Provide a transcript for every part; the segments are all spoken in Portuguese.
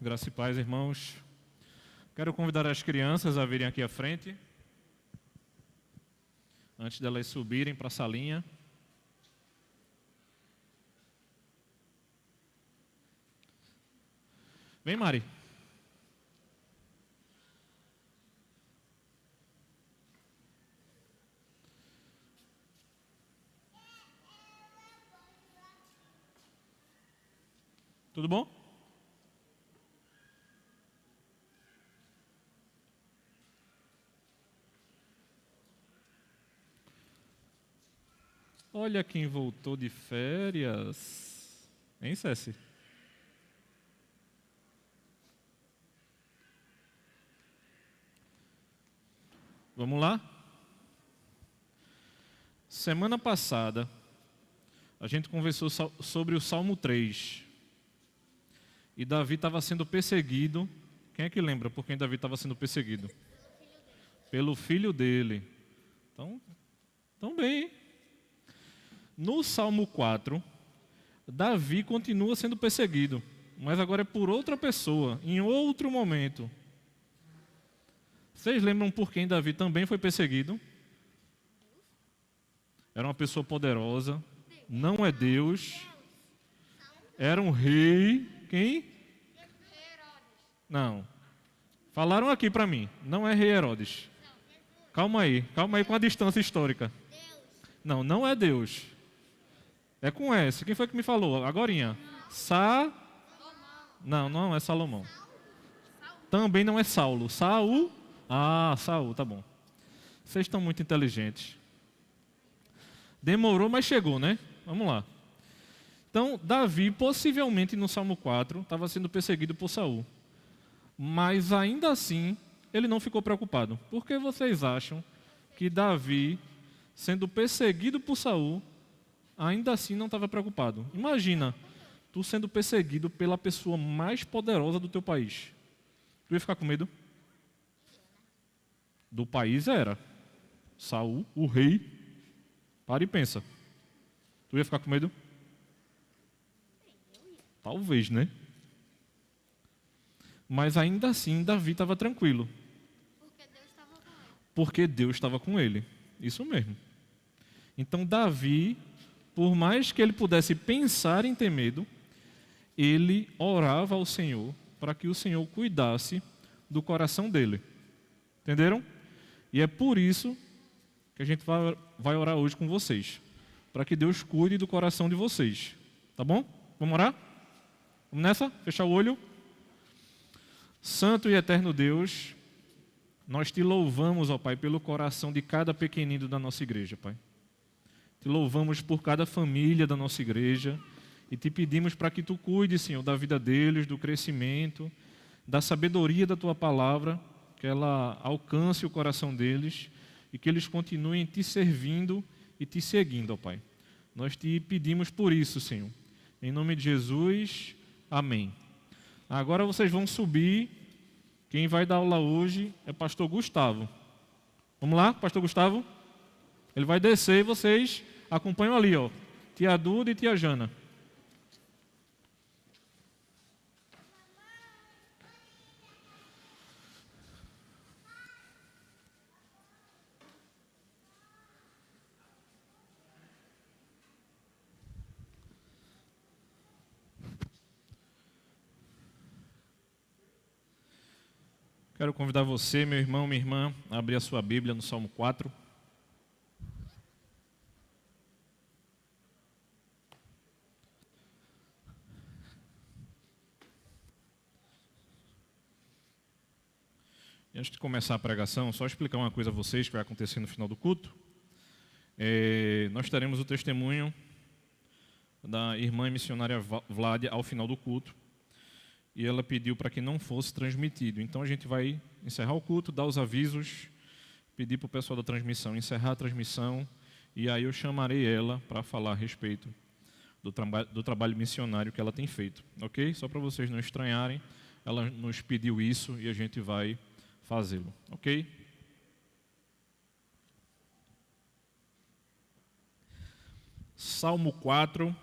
Graça e paz, irmãos. Quero convidar as crianças a virem aqui à frente, antes delas subirem para a salinha. Vem, Mari. Tudo bom? Olha quem voltou de férias. Hein, Cessi? Vamos lá? Semana passada, a gente conversou sobre o Salmo 3. E Davi estava sendo perseguido. Quem é que lembra por quem Davi estava sendo perseguido? Pelo filho dele. Então bem, hein? No Salmo 4, Davi continua sendo perseguido, mas agora é por outra pessoa, em outro momento. Vocês lembram por quem Davi também foi perseguido? Era uma pessoa poderosa, não é Deus, era um rei. Quem? Não. Falaram aqui para mim, não é rei Herodes. Calma aí com a distância histórica. Não é Deus. É com S. Quem foi que me falou? Agorinha. Não é Salomão. Também não é Saulo. Saul? Saul, tá bom. Vocês estão muito inteligentes. Demorou, mas chegou, né? Vamos lá. Então, Davi, possivelmente no Salmo 4, estava sendo perseguido por Saul. Mas ainda assim, ele não ficou preocupado. Por que vocês acham que Davi, sendo perseguido por Saul, ainda assim não estava preocupado? Imagina, tu sendo perseguido pela pessoa mais poderosa do teu país. Tu ia ficar com medo? Do país era. Saul, o rei. Para e pensa. Tu ia ficar com medo? Talvez, né? Mas ainda assim, Davi estava tranquilo. Porque Deus estava com ele. Isso mesmo. Então, Davi, por mais que ele pudesse pensar em ter medo, ele orava ao Senhor para que o Senhor cuidasse do coração dele. Entenderam? E é por isso que a gente vai orar hoje com vocês. Para que Deus cuide do coração de vocês. Tá bom? Vamos orar? Vamos nessa? Fechar o olho. Santo e eterno Deus, nós te louvamos, ó Pai, pelo coração de cada pequenino da nossa igreja, Pai. Te louvamos por cada família da nossa igreja e te pedimos para que tu cuide, Senhor, da vida deles, do crescimento, da sabedoria da tua palavra, que ela alcance o coração deles e que eles continuem te servindo e te seguindo, ó Pai. Nós te pedimos por isso, Senhor. Em nome de Jesus, amém. Agora vocês vão subir. Quem vai dar aula hoje é o pastor Gustavo. Vamos lá, pastor Gustavo? Ele vai descer e vocês acompanham ali, ó. Tia Duda e tia Jana. Quero convidar você, meu irmão, minha irmã, a abrir a sua Bíblia no Salmo 4. E antes de começar a pregação, só explicar uma coisa a vocês que vai acontecer no final do culto. Nós teremos o testemunho da irmã missionária Vládia ao final do culto. E ela pediu para que não fosse transmitido. Então a gente vai encerrar o culto, dar os avisos, pedir para o pessoal da transmissão encerrar a transmissão, e aí eu chamarei ela para falar a respeito do trabalho missionário que ela tem feito. Ok? Só para vocês não estranharem, ela nos pediu isso e a gente vai fazê-lo. Ok? Salmo 4.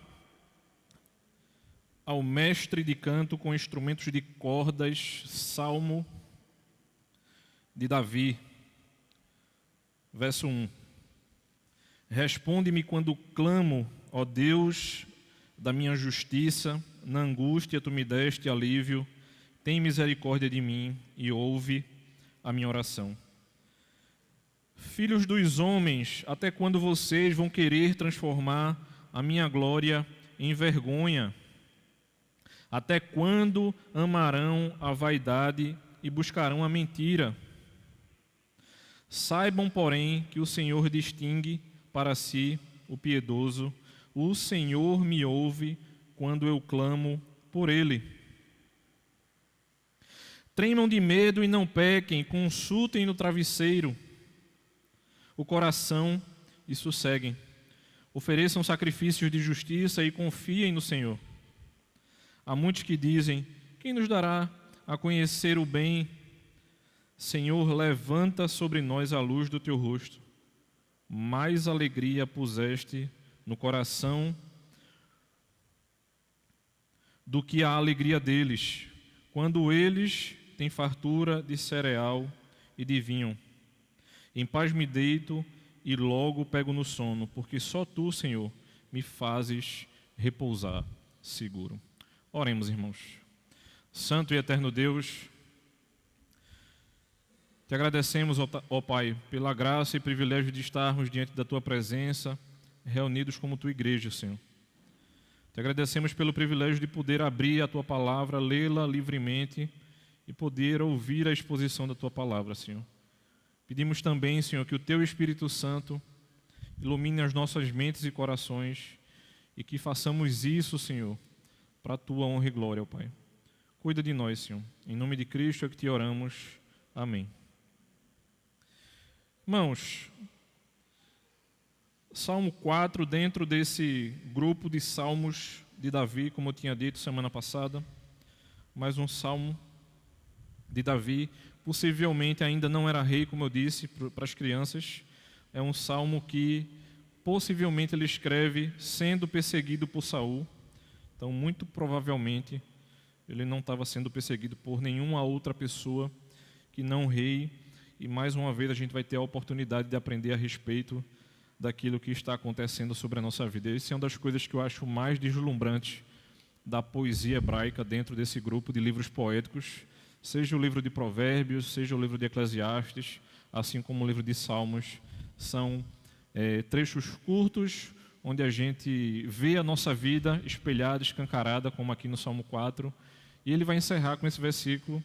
ao mestre de canto com instrumentos de cordas, Salmo de Davi, verso 1. Responde-me quando clamo, ó Deus da minha justiça, na angústia tu me deste alívio, tem misericórdia de mim e ouve a minha oração. Filhos dos homens, até quando vocês vão querer transformar a minha glória em vergonha? Até quando amarão a vaidade e buscarão a mentira? Saibam, porém, que o Senhor distingue para si o piedoso. O Senhor me ouve quando eu clamo por Ele. Tremam de medo e não pequem, consultem no travesseiro o coração e sosseguem. Ofereçam sacrifícios de justiça e confiem no Senhor. Há muitos que dizem: quem nos dará a conhecer o bem? Senhor, levanta sobre nós a luz do teu rosto. Mais alegria puseste no coração do que a alegria deles, quando eles têm fartura de cereal e de vinho. Em paz me deito e logo pego no sono, porque só tu, Senhor, me fazes repousar seguro. Oremos, irmãos. Santo e eterno Deus, te agradecemos, ó Pai, pela graça e privilégio de estarmos diante da tua presença, reunidos como tua igreja, Senhor. Te agradecemos pelo privilégio de poder abrir a tua palavra, lê-la livremente e poder ouvir a exposição da tua palavra, Senhor. Pedimos também, Senhor, que o teu Espírito Santo ilumine as nossas mentes e corações e que façamos isso, Senhor, para a tua honra e glória, ó Pai. Cuida de nós, Senhor. Em nome de Cristo é que te oramos. Amém. Irmãos, Salmo 4, dentro desse grupo de salmos de Davi, como eu tinha dito semana passada, mais um salmo de Davi, possivelmente ainda não era rei, como eu disse para as crianças. É um salmo que possivelmente ele escreve sendo perseguido por Saul. Então, muito provavelmente, ele não estava sendo perseguido por nenhuma outra pessoa que não rei. E mais uma vez a gente vai ter a oportunidade de aprender a respeito daquilo que está acontecendo sobre a nossa vida. Essa é uma das coisas que eu acho mais deslumbrantes da poesia hebraica dentro desse grupo de livros poéticos, seja o livro de Provérbios, seja o livro de Eclesiastes, assim como o livro de Salmos. São trechos curtos, onde a gente vê a nossa vida espelhada, escancarada, como aqui no Salmo 4. E ele vai encerrar com esse versículo,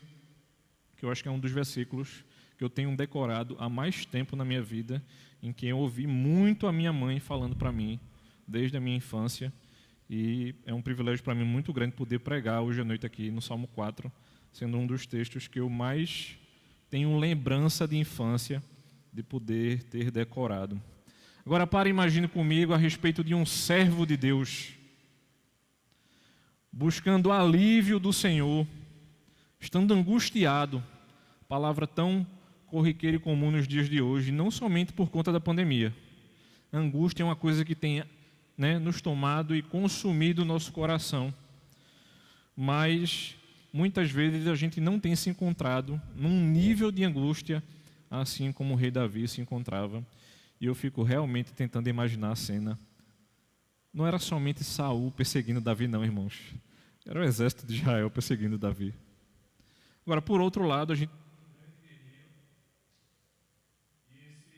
que eu acho que é um dos versículos que eu tenho decorado há mais tempo na minha vida, em que eu ouvi muito a minha mãe falando para mim, desde a minha infância. E é um privilégio para mim muito grande poder pregar hoje à noite aqui no Salmo 4, sendo um dos textos que eu mais tenho lembrança de infância, de poder ter decorado. Agora, imagine comigo a respeito de um servo de Deus, buscando alívio do Senhor, estando angustiado, palavra tão corriqueira e comum nos dias de hoje, não somente por conta da pandemia. A angústia é uma coisa que tem nos tomado e consumido o nosso coração, mas muitas vezes a gente não tem se encontrado num nível de angústia assim como o rei Davi se encontrava. E eu fico realmente tentando imaginar a cena. Não era somente Saul perseguindo Davi, não, irmãos. Era o exército de Israel perseguindo Davi. Agora, por outro lado, a gente...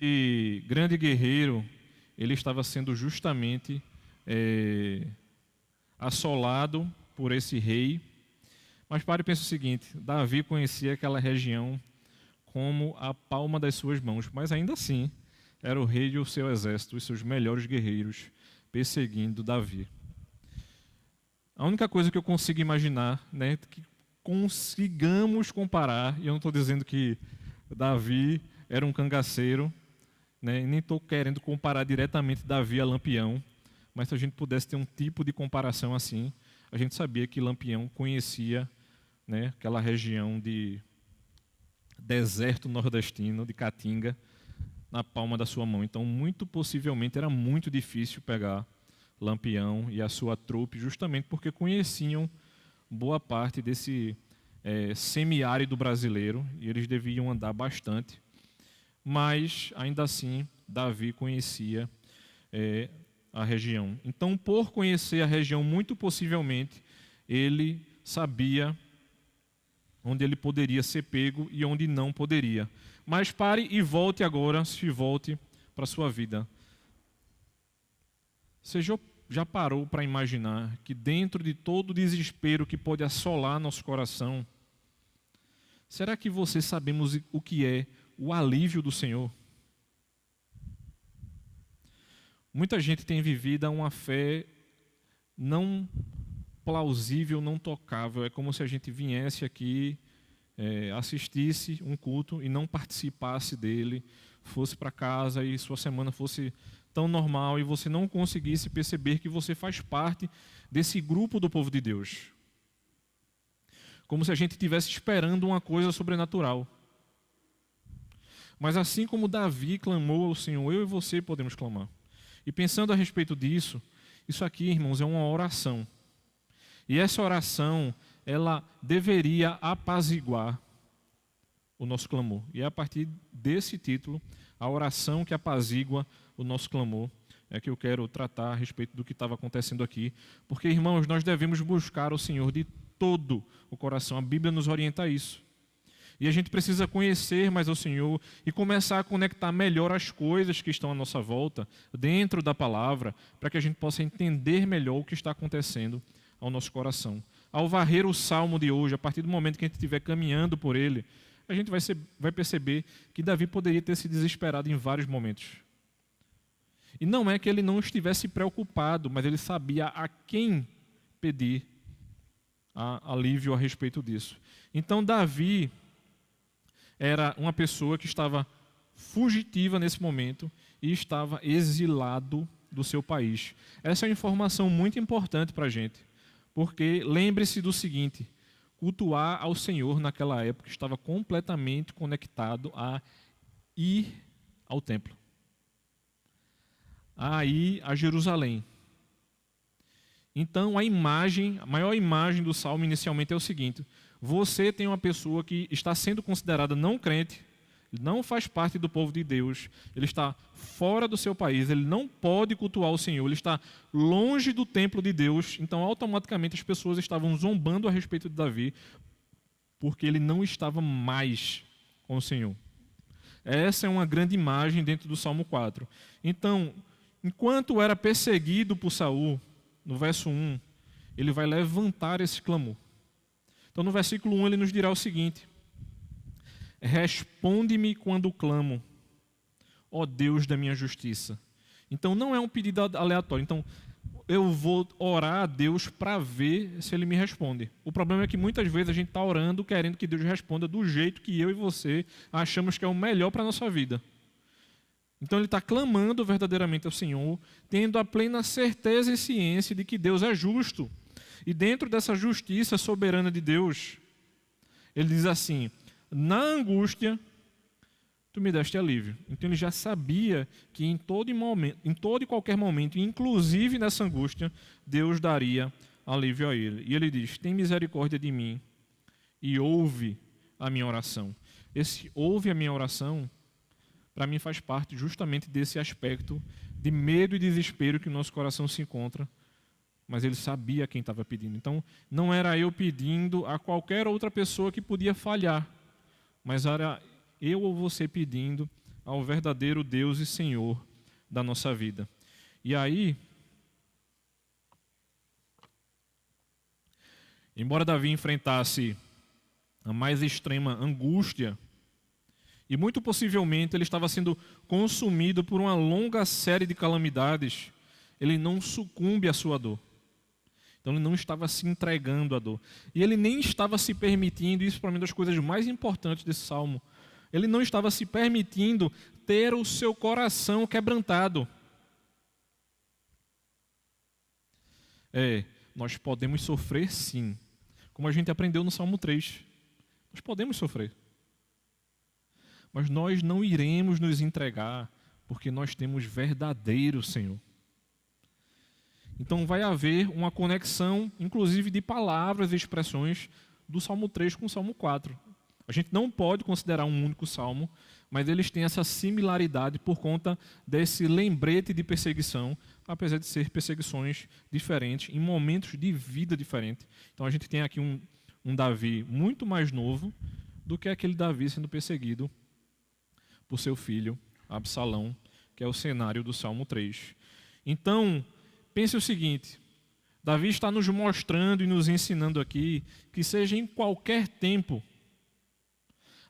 esse grande guerreiro, ele estava sendo justamente assolado por esse rei. Mas pare e pense o seguinte: Davi conhecia aquela região como a palma das suas mãos, mas ainda assim era o rei e o seu exército, os seus melhores guerreiros, perseguindo Davi. A única coisa que eu consigo imaginar, que consigamos comparar, e eu não estou dizendo que Davi era um cangaceiro, nem estou querendo comparar diretamente Davi a Lampião, mas se a gente pudesse ter um tipo de comparação assim, a gente sabia que Lampião conhecia aquela região de deserto nordestino, de Caatinga, na palma da sua mão. Então, muito possivelmente, era muito difícil pegar Lampião e a sua trupe, justamente porque conheciam boa parte desse semiárido brasileiro, e eles deviam andar bastante. Mas, ainda assim, Davi conhecia a região. Então, por conhecer a região, muito possivelmente, ele sabia onde ele poderia ser pego e onde não poderia. Mas pare e volte agora, se volte para a sua vida. Você já parou para imaginar que dentro de todo o desespero que pode assolar nosso coração, será que você sabemos o que é o alívio do Senhor? Muita gente tem vivido uma fé não plausível, não tocável. É como se a gente viesse aqui, assistisse um culto e não participasse dele, fosse para casa e sua semana fosse tão normal e você não conseguisse perceber que você faz parte desse grupo do povo de Deus. Como se a gente estivesse esperando uma coisa sobrenatural. Mas assim como Davi clamou ao Senhor, eu e você podemos clamar. E pensando a respeito disso, isso aqui, irmãos, é uma oração. E essa oração, ela deveria apaziguar o nosso clamor. E é a partir desse título, a oração que apazigua o nosso clamor, é que eu quero tratar a respeito do que estava acontecendo aqui. Porque, irmãos, nós devemos buscar o Senhor de todo o coração. A Bíblia nos orienta a isso. E a gente precisa conhecer mais o Senhor e começar a conectar melhor as coisas que estão à nossa volta, dentro da palavra, para que a gente possa entender melhor o que está acontecendo ao nosso coração. Ao varrer o salmo de hoje, a partir do momento que a gente estiver caminhando por ele, a gente vai perceber que Davi poderia ter se desesperado em vários momentos. E não é que ele não estivesse preocupado, mas ele sabia a quem pedir alívio a respeito disso. Então Davi era uma pessoa que estava fugitiva nesse momento e estava exilado do seu país. Essa é uma informação muito importante para a gente, porque lembre-se do seguinte: cultuar ao Senhor naquela época estava completamente conectado a ir ao templo, a ir a Jerusalém. Então a maior imagem do salmo inicialmente é o seguinte: você tem uma pessoa que está sendo considerada não crente, não faz parte do povo de Deus, ele está fora do seu país, ele não pode cultuar o Senhor, ele está longe do templo de Deus. Então automaticamente as pessoas estavam zombando a respeito de Davi, porque ele não estava mais com o Senhor. Essa é uma grande imagem dentro do Salmo 4. Então, enquanto era perseguido por Saul, no verso 1, ele vai levantar esse clamor. Então, no versículo 1, ele nos dirá o seguinte: responde-me quando clamo, ó Deus da minha justiça. Então, não é um pedido aleatório. Então, eu vou orar a Deus para ver se Ele me responde. O problema é que muitas vezes a gente está orando querendo que Deus responda do jeito que eu e você achamos que é o melhor para a nossa vida. Então ele está clamando verdadeiramente ao Senhor, tendo a plena certeza e ciência de que Deus é justo. E dentro dessa justiça soberana de Deus, ele diz assim: na angústia, tu me deste alívio. Então ele já sabia que em todo e qualquer momento, inclusive nessa angústia, Deus daria alívio a ele. E ele diz: tem misericórdia de mim e ouve a minha oração. Esse ouve a minha oração, para mim, faz parte justamente desse aspecto de medo e desespero que o nosso coração se encontra. Mas ele sabia quem estava pedindo. Então, não era eu pedindo a qualquer outra pessoa que podia falhar, mas era eu ou você pedindo ao verdadeiro Deus e Senhor da nossa vida. E aí, embora Davi enfrentasse a mais extrema angústia, e muito possivelmente ele estava sendo consumido por uma longa série de calamidades, ele não sucumbe à sua dor. Então ele não estava se entregando à dor. E ele nem estava se permitindo, isso para mim é uma das coisas mais importantes desse salmo, ele não estava se permitindo ter o seu coração quebrantado. Nós podemos sofrer sim, como a gente aprendeu no Salmo 3. Nós podemos sofrer. Mas nós não iremos nos entregar, porque nós temos verdadeiro Senhor. Então vai haver uma conexão, inclusive de palavras e expressões do Salmo 3 com o Salmo 4. A gente não pode considerar um único salmo, mas eles têm essa similaridade por conta desse lembrete de perseguição, apesar de ser perseguições diferentes, em momentos de vida diferentes. Então a gente tem aqui um Davi muito mais novo do que aquele Davi sendo perseguido por seu filho, Absalão, que é o cenário do Salmo 3. Então, pense o seguinte, Davi está nos mostrando e nos ensinando aqui que seja em qualquer tempo,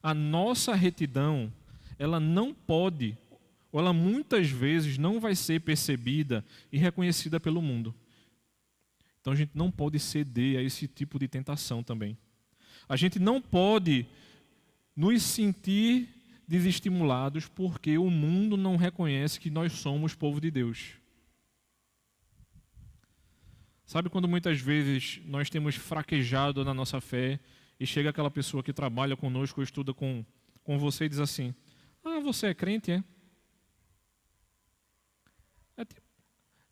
a nossa retidão, ela não pode, ou ela muitas vezes não vai ser percebida e reconhecida pelo mundo. Então a gente não pode ceder a esse tipo de tentação também. A gente não pode nos sentir desestimulados porque o mundo não reconhece que nós somos povo de Deus. Sabe quando muitas vezes nós temos fraquejado na nossa fé e chega aquela pessoa que trabalha conosco ou estuda com você e diz assim, você é crente, é?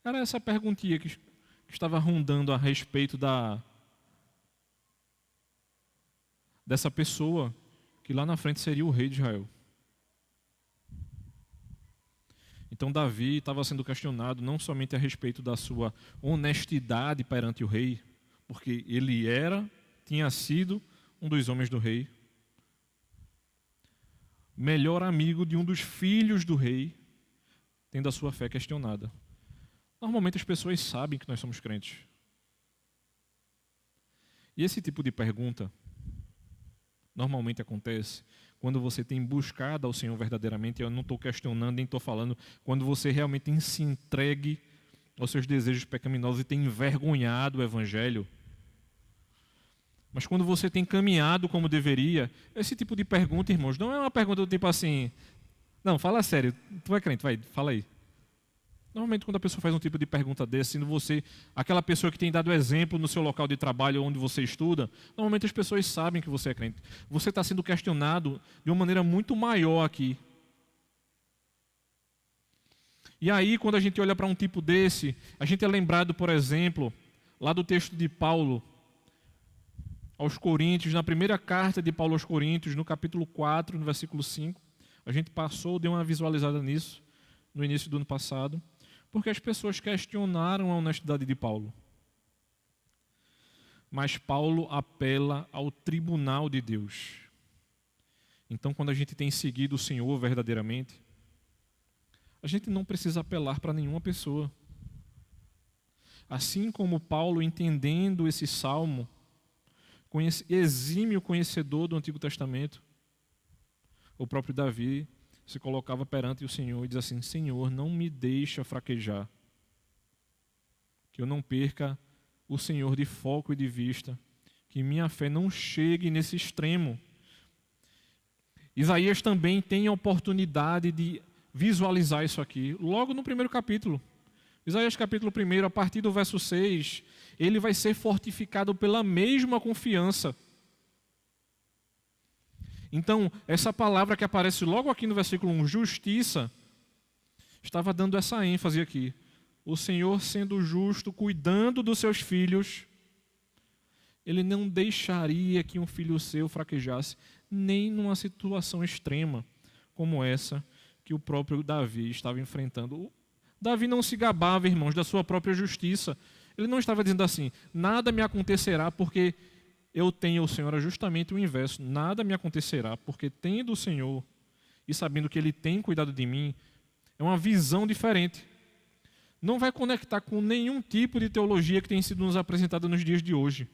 Era essa perguntinha que estava rondando a respeito dessa pessoa que lá na frente seria o rei de Israel. Então Davi estava sendo questionado não somente a respeito da sua honestidade perante o rei, porque ele tinha sido um dos homens do rei, melhor amigo de um dos filhos do rei, tendo a sua fé questionada. Normalmente as pessoas sabem que nós somos crentes. E esse tipo de pergunta normalmente acontece quando você tem buscado ao Senhor verdadeiramente. Eu não estou questionando, nem estou falando, quando você realmente se entregue aos seus desejos pecaminosos e tem envergonhado o Evangelho. Mas quando você tem caminhado como deveria, esse tipo de pergunta, irmãos, não é uma pergunta do tipo assim, não, fala sério, tu é crente, vai, fala aí. Normalmente quando a pessoa faz um tipo de pergunta dessa, sendo você, aquela pessoa que tem dado exemplo no seu local de trabalho onde você estuda, normalmente as pessoas sabem que você é crente. Você está sendo questionado de uma maneira muito maior aqui. E aí, quando a gente olha para um tipo desse, a gente é lembrado, por exemplo, lá do texto de Paulo aos Coríntios, na primeira carta de Paulo aos Coríntios, no capítulo 4, no versículo 5. A gente deu uma visualizada nisso no início do ano passado, porque as pessoas questionaram a honestidade de Paulo. Mas Paulo apela ao tribunal de Deus. Então, quando a gente tem seguido o Senhor verdadeiramente, a gente não precisa apelar para nenhuma pessoa. Assim como Paulo, entendendo esse salmo, exímio conhecedor do Antigo Testamento, o próprio Davi se colocava perante o Senhor e diz assim, Senhor, não me deixa fraquejar, que eu não perca o Senhor de foco e de vista, que minha fé não chegue nesse extremo. Isaías também tem a oportunidade de visualizar isso aqui, logo no primeiro capítulo. Isaías capítulo 1, a partir do verso 6, ele vai ser fortificado pela mesma confiança. Então, essa palavra que aparece logo aqui no versículo 1, justiça, estava dando essa ênfase aqui. O Senhor sendo justo, cuidando dos seus filhos, Ele não deixaria que um filho seu fraquejasse, nem numa situação extrema como essa que o próprio Davi estava enfrentando. Davi não se gabava, irmãos, da sua própria justiça. Ele não estava dizendo assim, nada me acontecerá porque eu tenho o Senhor. É justamente o inverso. Nada me acontecerá porque tendo o Senhor e sabendo que Ele tem cuidado de mim, é uma visão diferente. Não vai conectar com nenhum tipo de teologia que tem sido nos apresentada nos dias de hoje.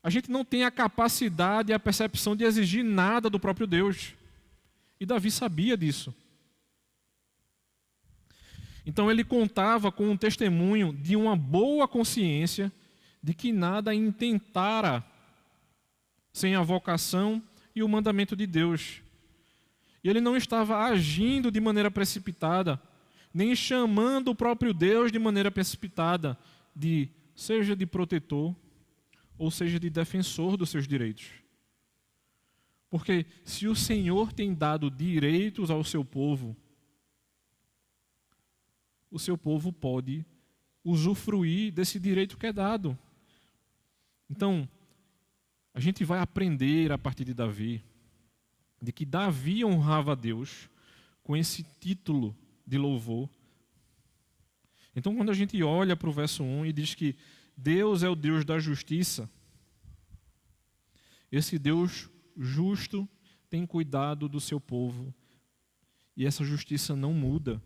A gente não tem a capacidade e a percepção de exigir nada do próprio Deus. E Davi sabia disso. Então ele contava com um testemunho de uma boa consciência de que nada intentara sem a vocação e o mandamento de Deus. E ele não estava agindo de maneira precipitada, nem chamando o próprio Deus de maneira precipitada, seja de protetor, ou seja de defensor dos seus direitos. Porque se o Senhor tem dado direitos ao seu povo, o seu povo pode usufruir desse direito que é dado. Então, a gente vai aprender a partir de Davi, de que Davi honrava a Deus com esse título de louvor. Então, quando a gente olha para o verso 1 e diz que Deus é o Deus da justiça, esse Deus justo tem cuidado do seu povo e essa justiça não muda.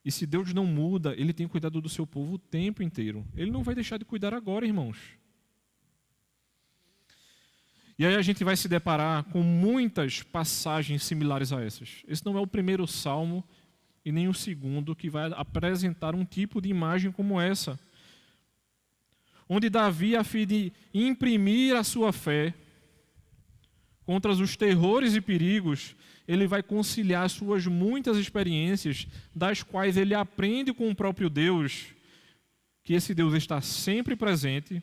E se Deus não muda, Ele tem cuidado do seu povo o tempo inteiro. Ele não vai deixar de cuidar agora, irmãos. E aí a gente vai se deparar com muitas passagens similares a essas. Esse não é o primeiro salmo e nem o segundo que vai apresentar um tipo de imagem como essa, onde Davi, a fim de imprimir a sua fé contra os terrores e perigos, ele vai conciliar suas muitas experiências, das quais ele aprende com o próprio Deus, que esse Deus está sempre presente,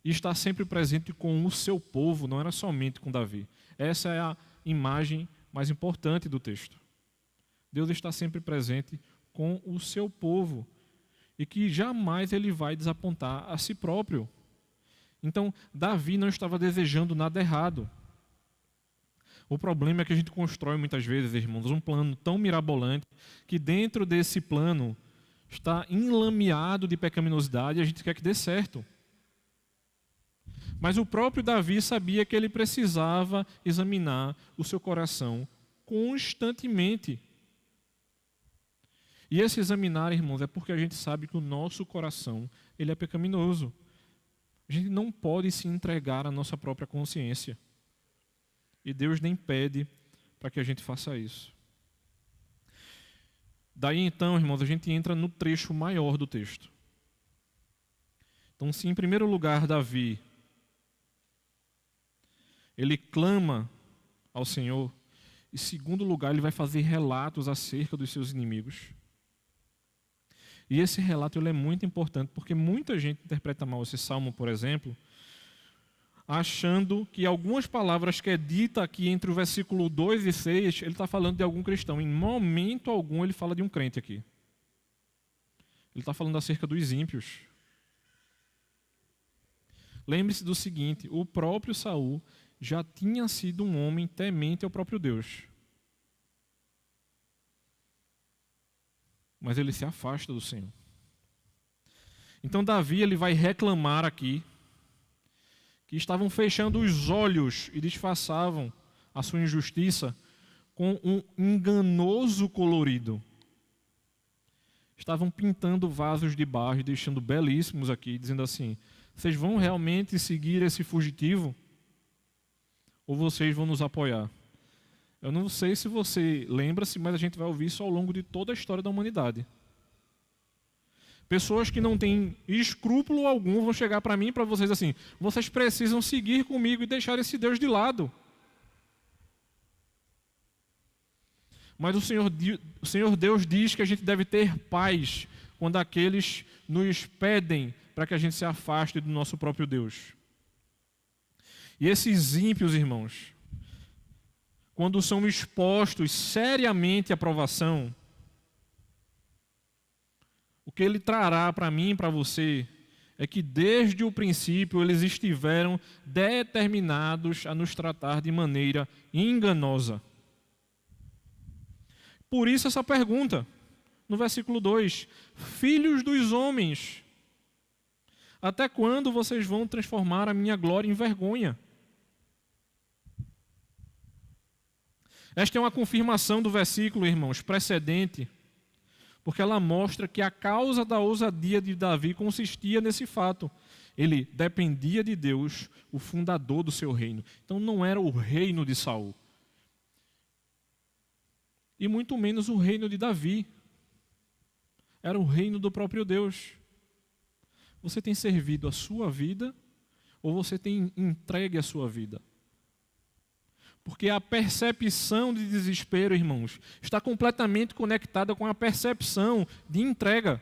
e está sempre presente com o seu povo, não era somente com Davi. Essa é a imagem mais importante do texto. Deus está sempre presente com o seu povo, e que jamais ele vai desapontar a si próprio. Então, Davi não estava desejando nada errado. O problema é que a gente constrói muitas vezes, irmãos, um plano tão mirabolante que dentro desse plano está enlameado de pecaminosidade e a gente quer que dê certo. Mas o próprio Davi sabia que ele precisava examinar o seu coração constantemente. E esse examinar, irmãos, é porque a gente sabe que o nosso coração ele é pecaminoso. A gente não pode se entregar à nossa própria consciência. E Deus nem pede para que a gente faça isso. Daí então, irmãos, a gente entra no trecho maior do texto. Então, se em primeiro lugar Davi, ele clama ao Senhor, em segundo lugar ele vai fazer relatos acerca dos seus inimigos. E esse relato ele é muito importante, porque muita gente interpreta mal esse salmo, por exemplo, achando que algumas palavras que é dita aqui entre o versículo 2 e 6, ele está falando de algum cristão. Em momento algum ele fala de um crente aqui. Ele está falando acerca dos ímpios. Lembre-se do seguinte, o próprio Saul já tinha sido um homem temente ao próprio Deus. Mas ele se afasta do Senhor. Então Davi ele vai reclamar aqui que estavam fechando os olhos e disfarçavam a sua injustiça com um enganoso colorido. Estavam pintando vasos de barro e deixando belíssimos aqui, dizendo assim, vocês vão realmente seguir esse fugitivo? Ou vocês vão nos apoiar? Eu não sei se você lembra-se, mas a gente vai ouvir isso ao longo de toda a história da humanidade. Pessoas que não têm escrúpulo algum vão chegar para mim e para vocês assim, vocês precisam seguir comigo e deixar esse Deus de lado. Mas o Senhor Deus diz que a gente deve ter paz quando aqueles nos pedem para que a gente se afaste do nosso próprio Deus. E esses ímpios, irmãos, quando são expostos seriamente à provação, o que ele trará para mim e para você é que desde o princípio eles estiveram determinados a nos tratar de maneira enganosa. Por isso essa pergunta, no versículo 2, filhos dos homens, até quando vocês vão transformar a minha glória em vergonha? Esta é uma confirmação do versículo, irmãos, precedente, porque ela mostra que a causa da ousadia de Davi consistia nesse fato. Ele dependia de Deus, o fundador do seu reino. Então não era o reino de Saul. E muito menos o reino de Davi. Era o reino do próprio Deus. Você tem servido a sua vida ou você tem entregue a sua vida? Porque a percepção de desespero, irmãos, está completamente conectada com a percepção de entrega.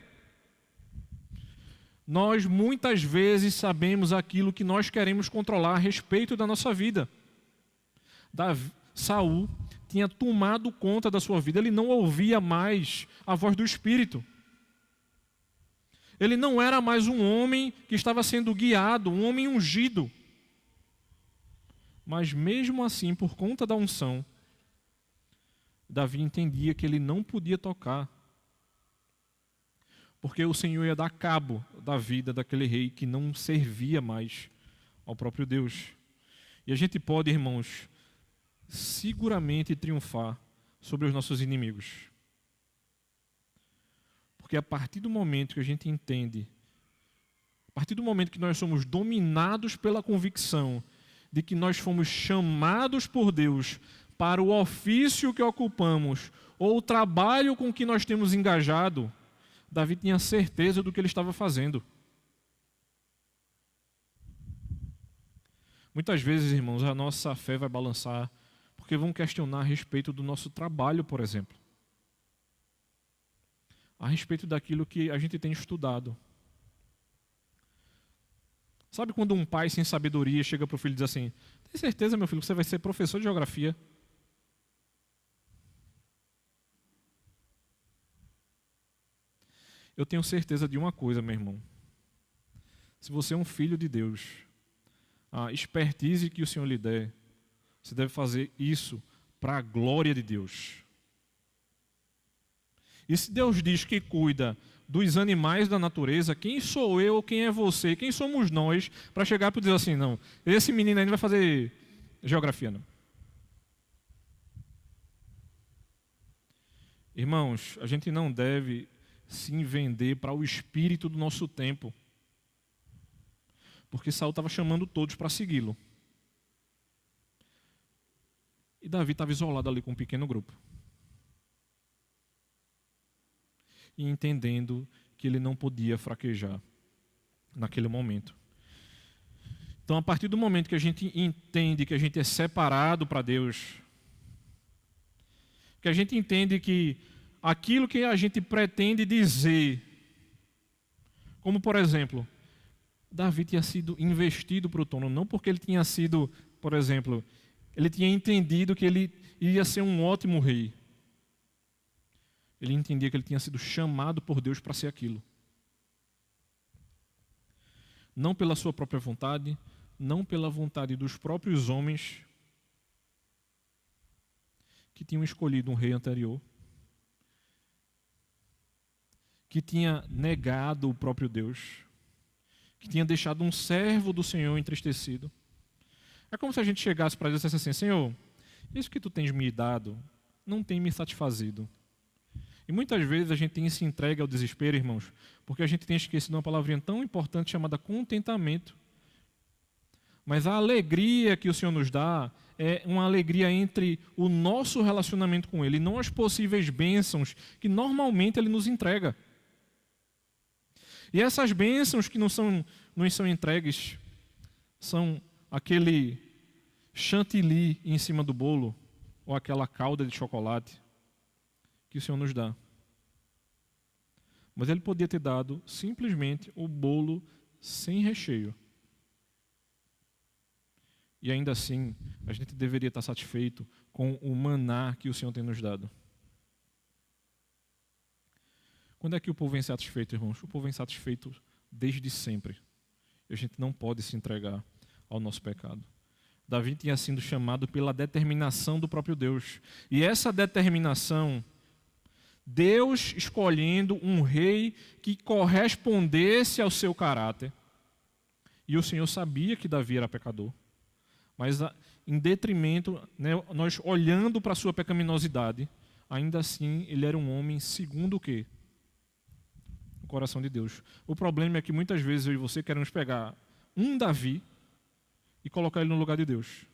Nós muitas vezes sabemos aquilo que nós queremos controlar a respeito da nossa vida. Saul tinha tomado conta da sua vida, ele não ouvia mais a voz do Espírito. Ele não era mais um homem que estava sendo guiado, um homem ungido. Mas mesmo assim, por conta da unção, Davi entendia que ele não podia tocar, porque o Senhor ia dar cabo da vida daquele rei que não servia mais ao próprio Deus. E a gente pode, irmãos, seguramente triunfar sobre os nossos inimigos. Porque a partir do momento que a gente entende, a partir do momento que nós somos dominados pela convicção de que nós fomos chamados por Deus para o ofício que ocupamos, ou o trabalho com que nós temos engajado, Davi tinha certeza do que ele estava fazendo. Muitas vezes, irmãos, a nossa fé vai balançar, porque vão questionar a respeito do nosso trabalho, por exemplo. A respeito daquilo que a gente tem estudado. Sabe quando um pai sem sabedoria chega para o filho e diz assim: tem certeza, meu filho, que você vai ser professor de geografia? Eu tenho certeza de uma coisa, meu irmão. Se você é um filho de Deus, a expertise que o Senhor lhe der, você deve fazer isso para a glória de Deus. E se Deus diz que cuida dos animais da natureza, quem sou eu, quem é você, quem somos nós, para chegar para dizer assim: não, esse menino ainda vai fazer geografia, não. Irmãos, a gente não deve se vender para o espírito do nosso tempo. Porque Saul estava chamando todos para segui-lo. E Davi estava isolado ali com um pequeno grupo. E entendendo que ele não podia fraquejar naquele momento. Então, a partir do momento que a gente entende que a gente é separado para Deus, que a gente entende que aquilo que a gente pretende dizer, como por exemplo, Davi tinha sido investido para o trono, não porque ele tinha sido, por exemplo, ele tinha entendido que ele ia ser um ótimo rei. Ele entendia que ele tinha sido chamado por Deus para ser aquilo. Não pela sua própria vontade, não pela vontade dos próprios homens que tinham escolhido um rei anterior, que tinha negado o próprio Deus, que tinha deixado um servo do Senhor entristecido. É como se a gente chegasse para Deus e dissesse assim: Senhor, isso que tu tens me dado não tem me satisfazido. E muitas vezes a gente tem se entregue ao desespero, irmãos, porque a gente tem esquecido uma palavrinha tão importante chamada contentamento. Mas a alegria que o Senhor nos dá é uma alegria entre o nosso relacionamento com Ele, e não as possíveis bênçãos que normalmente Ele nos entrega. E essas bênçãos que nos são entregues são aquele chantilly em cima do bolo, ou aquela calda de chocolate que o Senhor nos dá. Mas Ele podia ter dado simplesmente o bolo sem recheio. E ainda assim, a gente deveria estar satisfeito com o maná que o Senhor tem nos dado. Quando é que o povo vem satisfeito, irmãos? O povo vem satisfeito desde sempre. E a gente não pode se entregar ao nosso pecado. Davi tinha sido chamado pela determinação do próprio Deus. E essa determinação, Deus escolhendo um rei que correspondesse ao seu caráter. E o Senhor sabia que Davi era pecador. Mas em detrimento, nós olhando para a sua pecaminosidade, ainda assim ele era um homem segundo o quê? O coração de Deus. O problema é que muitas vezes eu e você queremos pegar um Davi e colocar ele no lugar de Deus.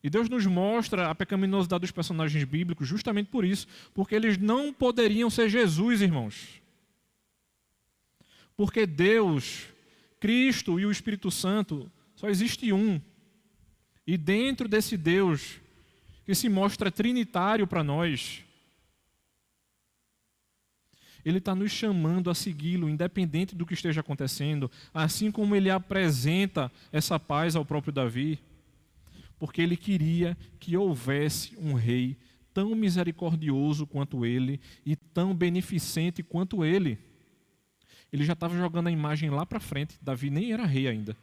E Deus nos mostra a pecaminosidade dos personagens bíblicos justamente por isso, porque eles não poderiam ser Jesus, irmãos. Porque Deus, Cristo e o Espírito Santo, só existe um. E dentro desse Deus, que se mostra trinitário para nós, Ele está nos chamando a segui-lo, independente do que esteja acontecendo, assim como Ele apresenta essa paz ao próprio Davi, porque Ele queria que houvesse um rei tão misericordioso quanto Ele e tão beneficente quanto Ele. Ele já estava jogando a imagem lá para frente. Davi nem era rei ainda.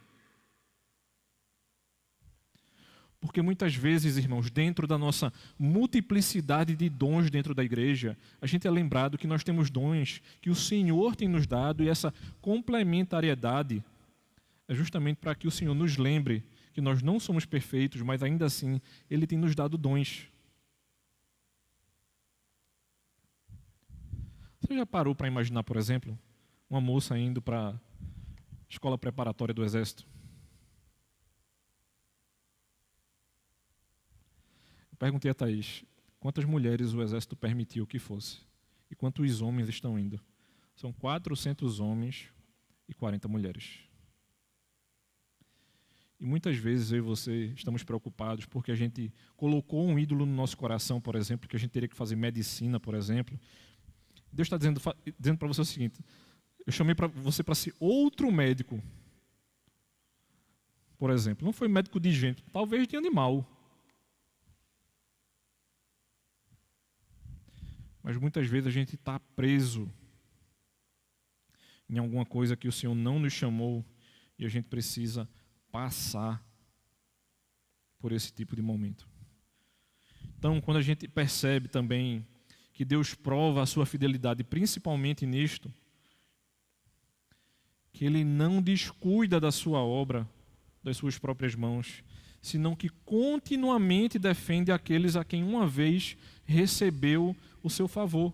Porque muitas vezes, irmãos, dentro da nossa multiplicidade de dons dentro da igreja, a gente é lembrado que nós temos dons que o Senhor tem nos dado, e essa complementariedade é justamente para que o Senhor nos lembre que nós não somos perfeitos, mas ainda assim Ele tem nos dado dons. Você já parou para imaginar, por exemplo, uma moça indo para a escola preparatória do Exército? Eu perguntei a Thaís, quantas mulheres o Exército permitiu que fosse? E quantos homens estão indo? São 400 homens e 40 mulheres. E muitas vezes eu e você estamos preocupados porque a gente colocou um ídolo no nosso coração, por exemplo, que a gente teria que fazer medicina, por exemplo. Deus está dizendo para você o seguinte: eu chamei para você para ser outro médico, por exemplo. Não foi médico de gente, talvez de animal. Mas muitas vezes a gente está preso em alguma coisa que o Senhor não nos chamou e a gente precisa passar por esse tipo de momento. Então, quando a gente percebe também que Deus prova a sua fidelidade, principalmente nisto, que Ele não descuida da sua obra, das suas próprias mãos, senão que continuamente defende aqueles a quem uma vez recebeu o seu favor.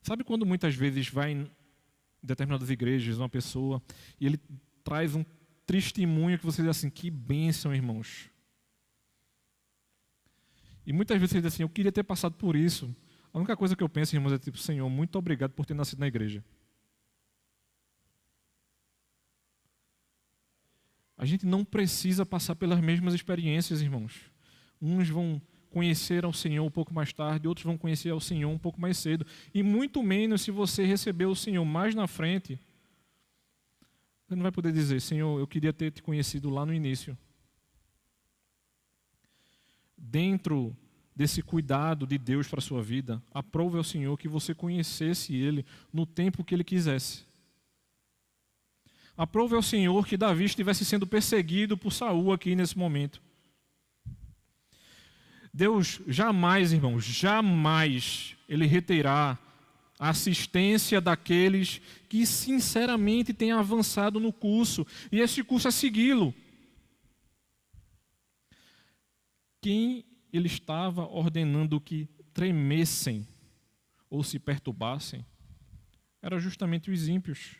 Sabe quando muitas vezes vai em determinadas igrejas uma pessoa e ele traz um testemunho que você diz assim, que bênção, irmãos. E muitas vezes você diz assim, eu queria ter passado por isso. A única coisa que eu penso, irmãos, é tipo, Senhor, muito obrigado por ter nascido na igreja. A gente não precisa passar pelas mesmas experiências, irmãos. Uns vão conhecer ao Senhor um pouco mais tarde, outros vão conhecer ao Senhor um pouco mais cedo. E muito menos se você recebeu o Senhor mais na frente, você não vai poder dizer, Senhor, eu queria ter te conhecido lá no início. Dentro desse cuidado de Deus para a sua vida, aprove ao Senhor que você conhecesse Ele no tempo que Ele quisesse. Aprove ao Senhor que Davi estivesse sendo perseguido por Saul aqui nesse momento. Deus jamais, irmãos, jamais Ele reterá a assistência daqueles que sinceramente têm avançado no curso. E esse curso é segui-lo. Quem Ele estava ordenando que tremessem ou se perturbassem eram justamente os ímpios.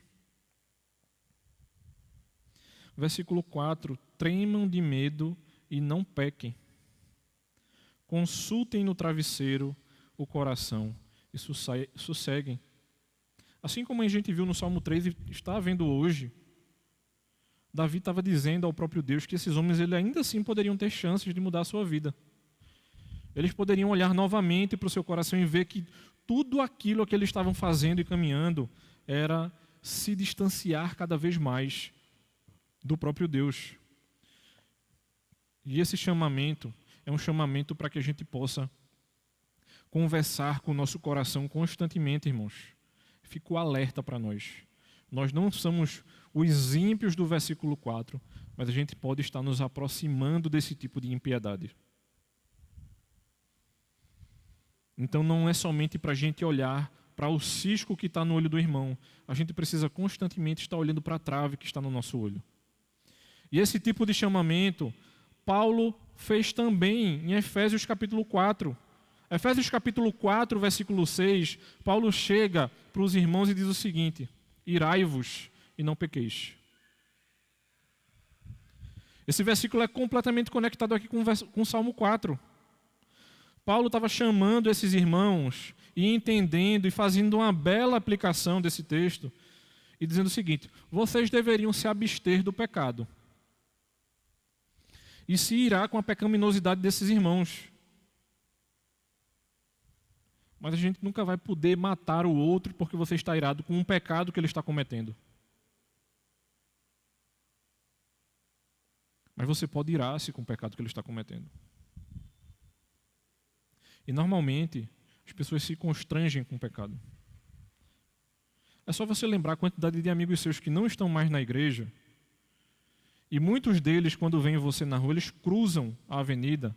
Versículo 4, tremam de medo e não pequem. Consultem no travesseiro o coração e sosseguem. Assim como a gente viu no Salmo 3 e está vendo hoje, Davi estava dizendo ao próprio Deus que esses homens ele ainda assim poderiam ter chances de mudar a sua vida. Eles poderiam olhar novamente para o seu coração e ver que tudo aquilo que eles estavam fazendo e caminhando era se distanciar cada vez mais do próprio Deus. E esse chamamento é um chamamento para que a gente possa conversar com o nosso coração constantemente, irmãos. Fico alerta para nós. Nós não somos os ímpios do versículo 4, mas a gente pode estar nos aproximando desse tipo de impiedade. Então não é somente para a gente olhar para o cisco que está no olho do irmão. A gente precisa constantemente estar olhando para a trave que está no nosso olho. E esse tipo de chamamento, Paulo fez também em Efésios capítulo 4. Efésios capítulo 4, versículo 6, Paulo chega para os irmãos e diz o seguinte: irai-vos e não pequeis. Esse versículo é completamente conectado aqui com o Salmo 4. Paulo estava chamando esses irmãos e entendendo e fazendo uma bela aplicação desse texto e dizendo o seguinte: vocês deveriam se abster do pecado e se irá com a pecaminosidade desses irmãos. Mas a gente nunca vai poder matar o outro porque você está irado com um pecado que ele está cometendo. Mas você pode irar-se com o pecado que ele está cometendo. E normalmente, as pessoas se constrangem com o pecado. É só você lembrar a quantidade de amigos seus que não estão mais na igreja, e muitos deles, quando veem você na rua, eles cruzam a avenida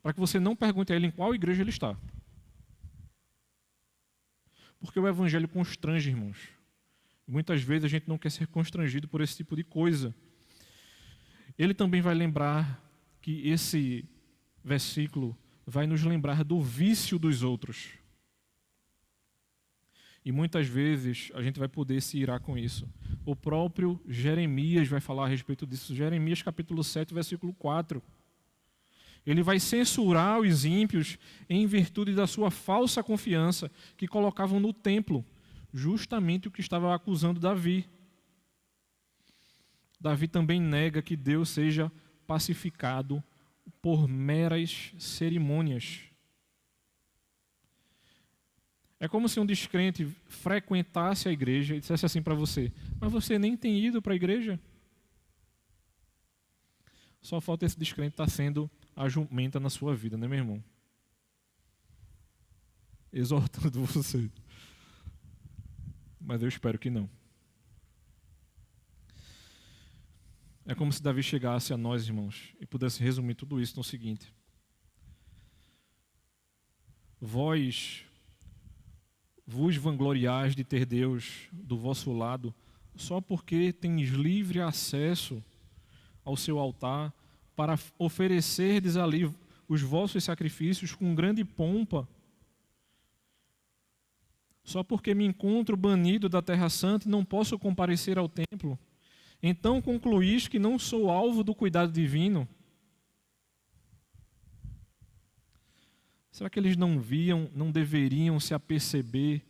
para que você não pergunte a ele em qual igreja ele está. Porque o evangelho constrange, irmãos. Muitas vezes a gente não quer ser constrangido por esse tipo de coisa. Ele também vai lembrar que esse versículo vai nos lembrar do vício dos outros. E muitas vezes a gente vai poder se irar com isso. O próprio Jeremias vai falar a respeito disso. Jeremias capítulo 7, versículo 4. Ele vai censurar os ímpios em virtude da sua falsa confiança que colocavam no templo, justamente o que estava acusando Davi. Davi também nega que Deus seja pacificado por meras cerimônias. É como se um descrente frequentasse a igreja e dissesse assim para você: mas você nem tem ido para a igreja? Só falta esse descrente estar sendo a jumenta na sua vida, né, meu irmão? Exortando você. Mas eu espero que não. É como se Davi chegasse a nós, irmãos, e pudesse resumir tudo isso no seguinte: vós vos vangloriais de ter Deus do vosso lado, só porque tens livre acesso ao seu altar, para oferecerdes ali os vossos sacrifícios com grande pompa, só porque me encontro banido da terra santa e não posso comparecer ao templo. Então concluís que não sou alvo do cuidado divino? Será que eles não viam, não deveriam se aperceber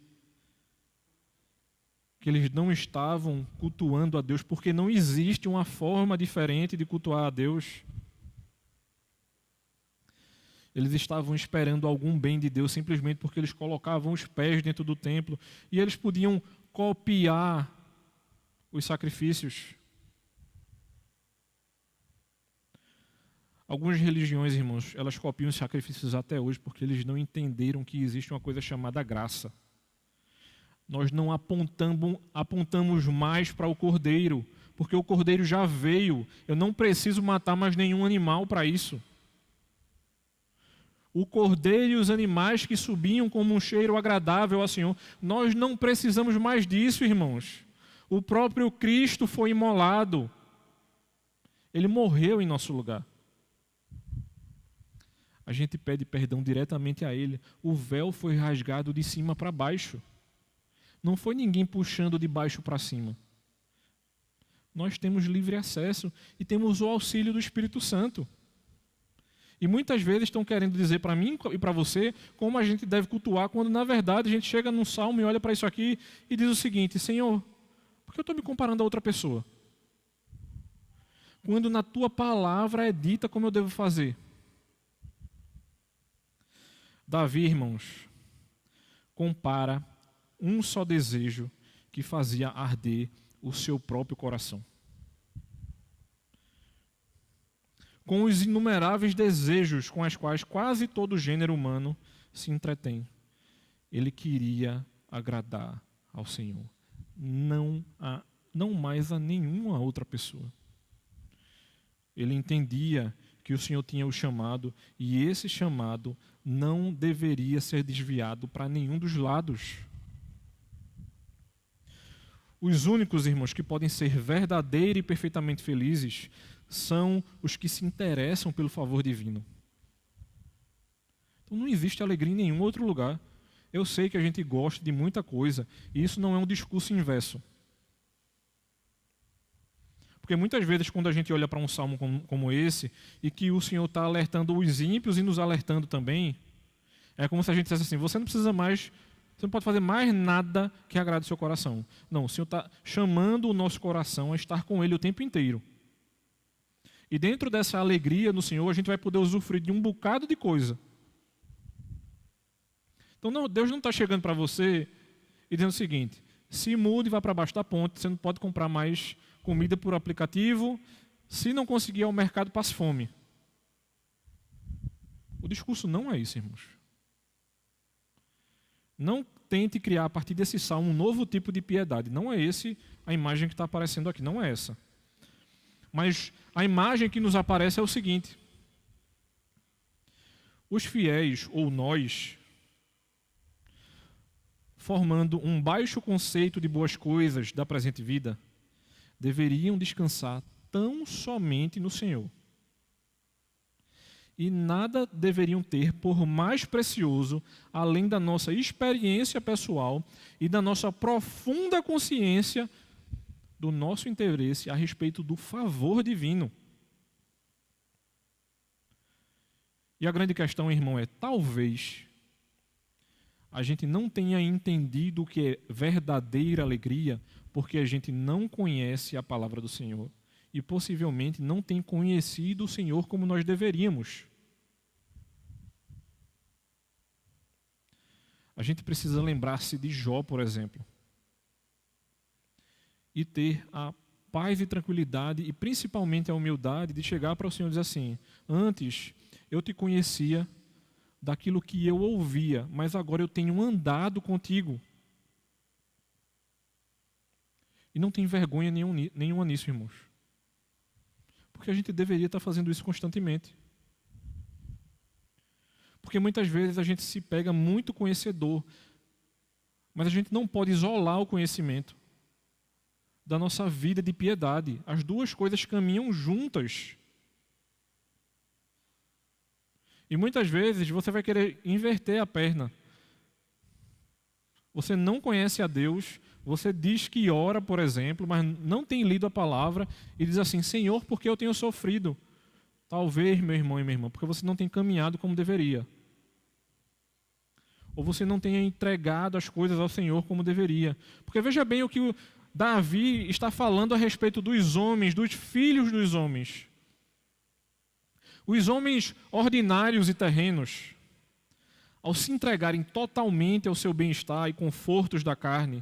que eles não estavam cultuando a Deus, porque não existe uma forma diferente de cultuar a Deus? Eles estavam esperando algum bem de Deus simplesmente porque eles colocavam os pés dentro do templo e eles podiam copiar os sacrifícios. Algumas religiões, irmãos, elas copiam os sacrifícios até hoje porque eles não entenderam que existe uma coisa chamada graça. Nós não apontamos mais para o cordeiro, porque o cordeiro já veio. Eu não preciso matar mais nenhum animal para isso. O cordeiro e os animais que subiam como um cheiro agradável ao Senhor, nós não precisamos mais disso, irmãos. O próprio Cristo foi imolado. Ele morreu em nosso lugar. A gente pede perdão diretamente a Ele. O véu foi rasgado de cima para baixo. Não foi ninguém puxando de baixo para cima. Nós temos livre acesso e temos o auxílio do Espírito Santo. E muitas vezes estão querendo dizer para mim e para você como a gente deve cultuar, quando na verdade a gente chega num salmo e olha para isso aqui e diz o seguinte: Senhor, por que eu estou me comparando a outra pessoa? Quando na tua palavra é dita como eu devo fazer. Davi, irmãos, compara um só desejo que fazia arder o seu próprio coração com os inumeráveis desejos com os quais quase todo o gênero humano se entretém. Ele queria agradar ao Senhor, não mais a nenhuma outra pessoa. Ele entendia que o Senhor tinha o chamado, e esse chamado não deveria ser desviado para nenhum dos lados. Os únicos, irmãos, que podem ser verdadeiros e perfeitamente felizes são os que se interessam pelo favor divino. Então não existe alegria em nenhum outro lugar. Eu sei que a gente gosta de muita coisa, e isso não é um discurso inverso. Porque muitas vezes quando a gente olha para um salmo como esse, e que o Senhor está alertando os ímpios e nos alertando também, é como se a gente dissesse assim: você não precisa mais, você não pode fazer mais nada que agrade o seu coração. Não, o Senhor está chamando o nosso coração a estar com Ele o tempo inteiro. E dentro dessa alegria no Senhor, a gente vai poder usufruir de um bocado de coisa. Então Deus não está chegando para você e dizendo o seguinte: se mude e vá para baixo da ponte, você não pode comprar mais comida por aplicativo, se não conseguir ir ao mercado, passe fome. O discurso não é isso, irmãos. Não tente criar a partir desse salmo um novo tipo de piedade. Não é esse a imagem que está aparecendo aqui, não é essa. Mas a imagem que nos aparece é o seguinte: os fiéis, ou nós, formando um baixo conceito de boas coisas da presente vida, deveriam descansar tão somente no Senhor. E nada deveriam ter por mais precioso, além da nossa experiência pessoal e da nossa profunda consciência do nosso interesse a respeito do favor divino. E a grande questão, irmão, é talvez a gente não tenha entendido o que é verdadeira alegria porque a gente não conhece a palavra do Senhor e possivelmente não tem conhecido o Senhor como nós deveríamos. A gente precisa lembrar-se de Jó, por exemplo, e ter a paz e tranquilidade e principalmente a humildade de chegar para o Senhor e dizer assim: antes eu te conhecia daquilo que eu ouvia, mas agora eu tenho andado contigo. E não tem vergonha nenhuma nisso, irmãos. Porque a gente deveria estar fazendo isso constantemente. Porque muitas vezes a gente se pega muito conhecedor, mas a gente não pode isolar o conhecimento da nossa vida de piedade. As duas coisas caminham juntas. E muitas vezes você vai querer inverter a perna. Você não conhece a Deus, você diz que ora, por exemplo, mas não tem lido a palavra e diz assim: Senhor, por que eu tenho sofrido? Talvez, meu irmão e minha irmã, porque você não tem caminhado como deveria. Ou você não tenha entregado as coisas ao Senhor como deveria. Porque veja bem o que o Davi está falando a respeito dos homens, dos filhos dos homens. Os homens ordinários e terrenos, ao se entregarem totalmente ao seu bem-estar e confortos da carne,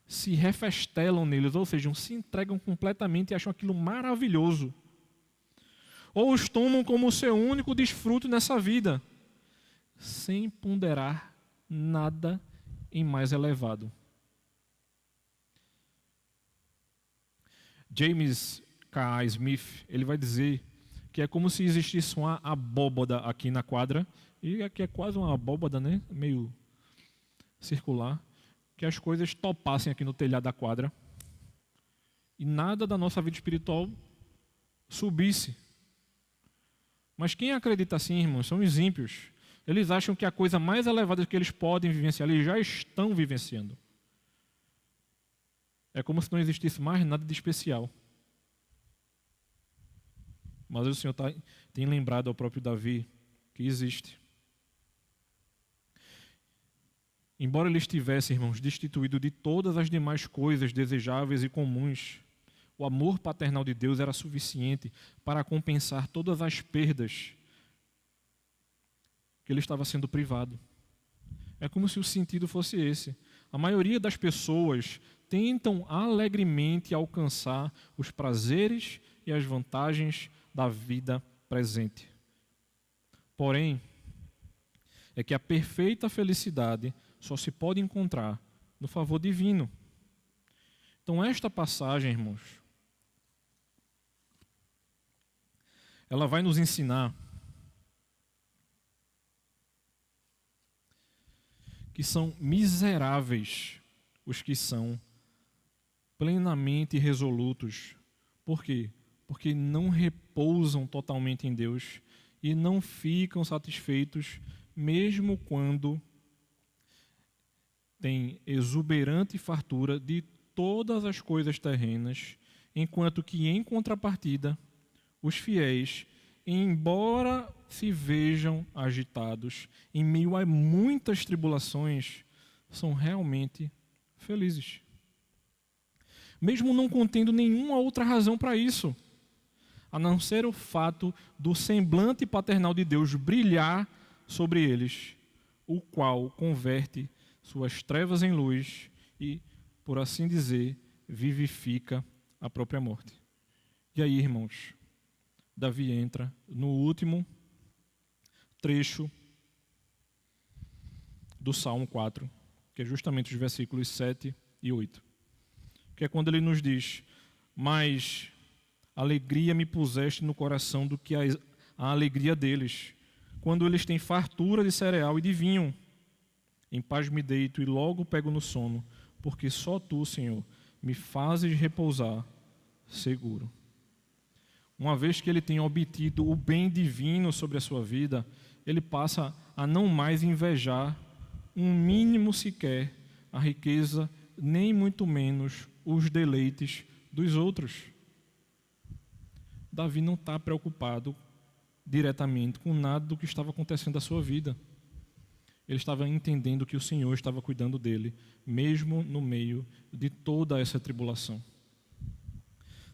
se refestelam neles, ou seja, se entregam completamente e acham aquilo maravilhoso. Ou os tomam como o seu único desfruto nessa vida, sem ponderar nada em mais elevado. James K. Smith, ele vai dizer que é como se existisse uma abóbada aqui na quadra, e aqui é quase uma abóbada, né? Meio circular, que as coisas topassem aqui no telhado da quadra e nada da nossa vida espiritual subisse. Mas quem acredita assim, irmãos, são os ímpios. Eles acham que a coisa mais elevada que eles podem vivenciar, eles já estão vivenciando. É como se não existisse mais nada de especial. Mas o Senhor tem lembrado ao próprio Davi que existe. Embora ele estivesse, irmãos, destituído de todas as demais coisas desejáveis e comuns, o amor paternal de Deus era suficiente para compensar todas as perdas que ele estava sendo privado. É como se o sentido fosse esse. A maioria das pessoas tentam alegremente alcançar os prazeres e as vantagens da vida presente. Porém, é que a perfeita felicidade só se pode encontrar no favor divino. Então, esta passagem, irmãos, ela vai nos ensinar que são miseráveis os que são plenamente resolutos. Por quê? Porque não repousam totalmente em Deus e não ficam satisfeitos, mesmo quando têm exuberante fartura de todas as coisas terrenas, enquanto que, em contrapartida, os fiéis, embora se vejam agitados em meio a muitas tribulações, são realmente felizes. Mesmo não contendo nenhuma outra razão para isso, a não ser o fato do semblante paternal de Deus brilhar sobre eles, o qual converte suas trevas em luz e, por assim dizer, vivifica a própria morte. E aí, irmãos, Davi entra no último trecho do Salmo 4, que é justamente os versículos 7 e 8, que é quando ele nos diz: mas alegria me puseste no coração do que a alegria deles, quando eles têm fartura de cereal e de vinho. Em paz me deito e logo pego no sono, porque só tu, Senhor, me fazes repousar seguro. Uma vez que ele tem obtido o bem divino sobre a sua vida, ele passa a não mais invejar um mínimo sequer a riqueza, nem muito menos os deleites dos outros. Davi não está preocupado diretamente com nada do que estava acontecendo na sua vida. Ele estava entendendo que o Senhor estava cuidando dele, mesmo no meio de toda essa tribulação.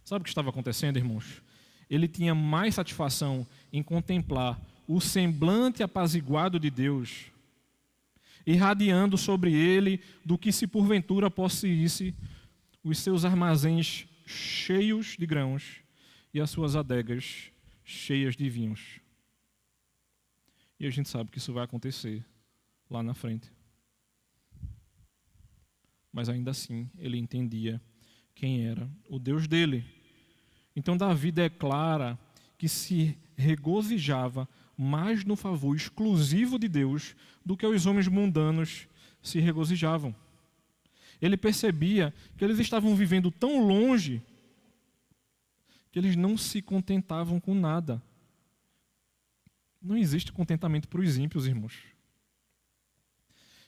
Sabe o que estava acontecendo, irmãos? Ele tinha mais satisfação em contemplar o semblante apaziguado de Deus, irradiando sobre ele, do que se porventura possuísse os seus armazéns cheios de grãos e as suas adegas cheias de vinhos. E a gente sabe que isso vai acontecer lá na frente. Mas ainda assim, ele entendia quem era o Deus dele. Então Davi declara que se regozijava mais no favor exclusivo de Deus do que os homens mundanos se regozijavam. Ele percebia que eles estavam vivendo tão longe que eles não se contentavam com nada. Não existe contentamento para os ímpios, irmãos.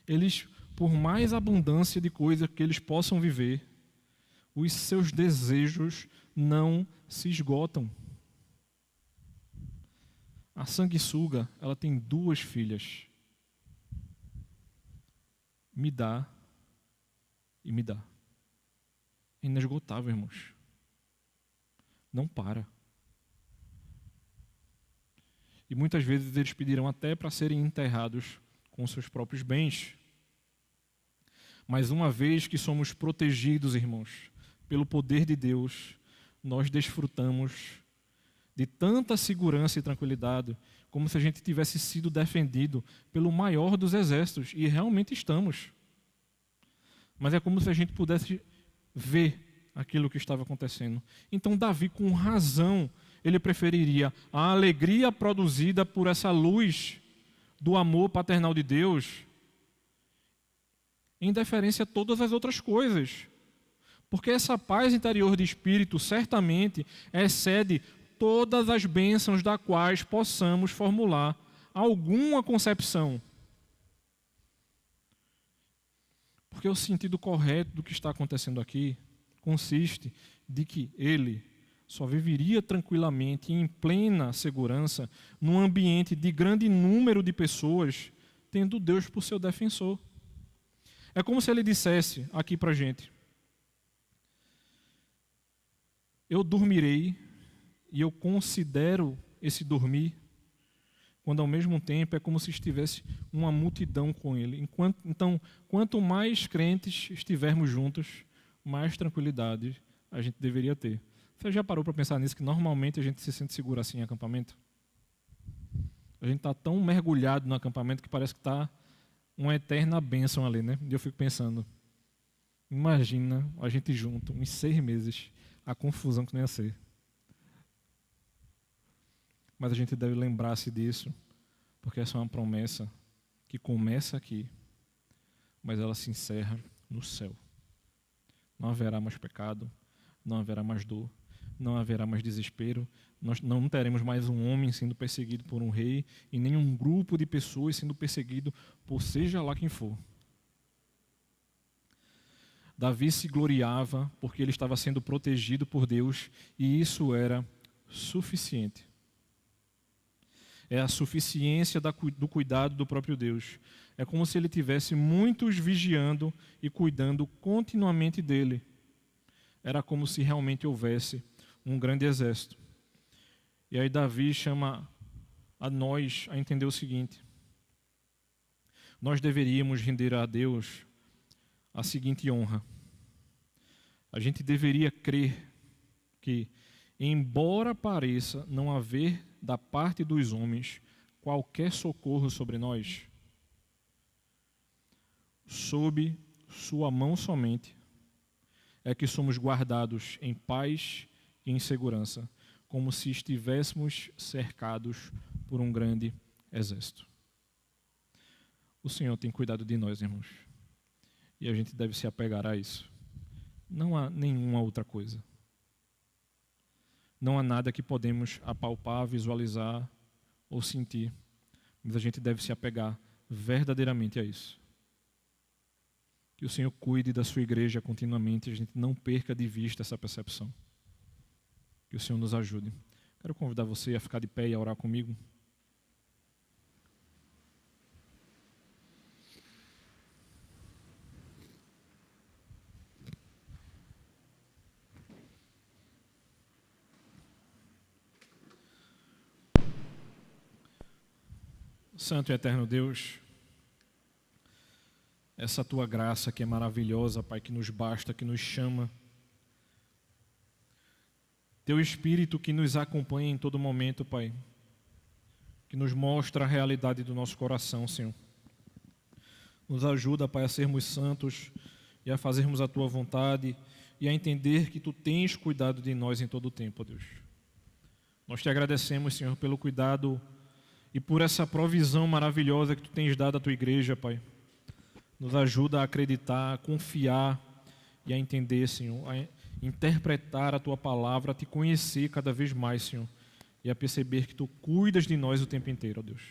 Eles, por mais abundância de coisa que eles possam viver, os seus desejos não se esgotam. A sanguessuga, ela tem 2 filhas. Me dá e me dá. É inesgotável, irmãos. Não para. E muitas vezes eles pedirão até para serem enterrados com seus próprios bens. Mas uma vez que somos protegidos, irmãos, pelo poder de Deus, nós desfrutamos de tanta segurança e tranquilidade, como se a gente tivesse sido defendido pelo maior dos exércitos, e realmente estamos. Mas é como se a gente pudesse ver aquilo que estava acontecendo. Então Davi, com razão, ele preferiria a alegria produzida por essa luz do amor paternal de Deus, em deferência a todas as outras coisas. Porque essa paz interior de espírito certamente excede todas as bênçãos da quais possamos formular alguma concepção. Porque o sentido correto do que está acontecendo aqui consiste de que ele só viveria tranquilamente e em plena segurança num ambiente de grande número de pessoas, tendo Deus por seu defensor. É como se ele dissesse aqui para a gente: eu dormirei, e eu considero esse dormir, quando ao mesmo tempo é como se estivesse uma multidão com ele. Então, quanto mais crentes estivermos juntos, mais tranquilidade a gente deveria ter. Você já parou para pensar nisso, que normalmente a gente se sente seguro assim em acampamento? A gente está tão mergulhado no acampamento que parece que está uma eterna bênção ali, né? E eu fico pensando, imagina a gente junto, uns 6 meses, a confusão que não ia ser. Mas a gente deve lembrar-se disso, porque essa é uma promessa que começa aqui, mas ela se encerra no céu. Não haverá mais pecado, não haverá mais dor, não haverá mais desespero, nós não teremos mais um homem sendo perseguido por um rei e nem um grupo de pessoas sendo perseguido por seja lá quem for. Davi se gloriava porque ele estava sendo protegido por Deus e isso era suficiente. É a suficiência do cuidado do próprio Deus. É como se ele tivesse muitos vigiando e cuidando continuamente dele. Era como se realmente houvesse um grande exército. E aí Davi chama a nós a entender o seguinte: nós deveríamos render a Deus a seguinte honra. A gente deveria crer que, embora pareça não haver da parte dos homens qualquer socorro sobre nós, sob sua mão somente, é que somos guardados em paz e em segurança, como se estivéssemos cercados por um grande exército. O Senhor tem cuidado de nós, irmãos, e a gente deve se apegar a isso. Não há nenhuma outra coisa. Não há nada que podemos apalpar, visualizar ou sentir, mas a gente deve se apegar verdadeiramente a isso. Que o Senhor cuide da sua igreja continuamente e a gente não perca de vista essa percepção. Que o Senhor nos ajude. Quero convidar você a ficar de pé e a orar comigo. Santo e eterno Deus, essa tua graça que é maravilhosa, Pai, que nos basta, que nos chama. Teu Espírito que nos acompanha em todo momento, Pai, que nos mostra a realidade do nosso coração, Senhor. Nos ajuda, Pai, a sermos santos e a fazermos a tua vontade e a entender que tu tens cuidado de nós em todo o tempo, Deus. Nós te agradecemos, Senhor, pelo cuidado e por essa provisão maravilhosa que tu tens dado à tua igreja, Pai. Nos ajuda a acreditar, a confiar e a entender, Senhor, a interpretar a tua palavra, a te conhecer cada vez mais, Senhor, e a perceber que tu cuidas de nós o tempo inteiro, ó Deus.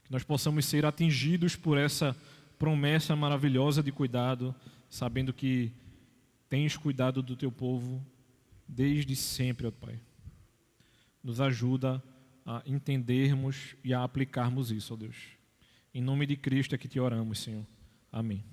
Que nós possamos ser atingidos por essa promessa maravilhosa de cuidado, sabendo que tens cuidado do teu povo desde sempre, ó Pai. Nos ajuda a entendermos e a aplicarmos isso, ó Deus. Em nome de Cristo é que te oramos, Senhor. Amém.